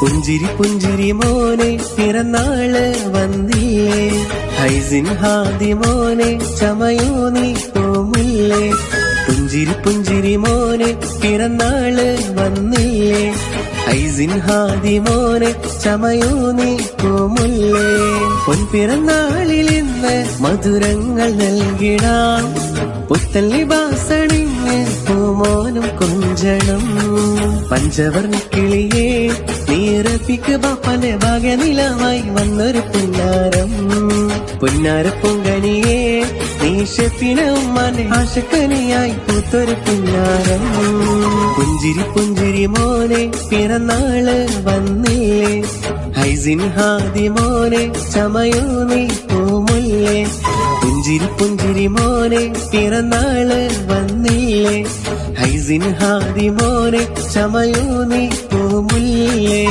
പുഞ്ചിരി പുഞ്ചിരി മോനെ പിറന്നാള് വന്നില്ലേ, ഹൈസിൻ ഹാദി മോനെ ചമയോ നീ തോമില്ലേ. പുഞ്ചിരി പുഞ്ചിരി മോനെ പിറന്നാള് വന്നില്ലേ, ഹൈസിൻ ഹാദി മോനെ ചമയോ നീ തോമില്ലേ. പൊൻപിറന്നാളിൽ ഇന്ന് മധുരങ്ങൾ നൽകിടാം, പുത്തൻ ലിബാസണിഞ്ഞ് പൂമോനും കൊഞ്ചണം. പഞ്ചവർണ്ണ കിളിയേ നീറപ്പിക്ക് ബാപ്പന്റെ ഭാഗ്യനിലമായി വന്നൊരു പുന്നാരം. പുന്നാര പൊങ്കണിയേ നീ ഷെഫിന ഉമ്മാന്റെ ആശക്കനിയായി പൂത്തൊരു പുന്നാരം. പുഞ്ചിരി പുഞ്ചിരി മോനെ പിറന്നാള് വന്നില്ലേ, ഹൈസിൻ ഹാദി മോനെ ചമയോ നീ പൂമുല്ലേ. പുഞ്ചിരി പുഞ്ചിരി മോനെ പിറന്നാള് വന്നില്ലേ, ഹൈസിൻ ഹാദി മോനെ ചമയോ നീ പൂമുല്ലേ.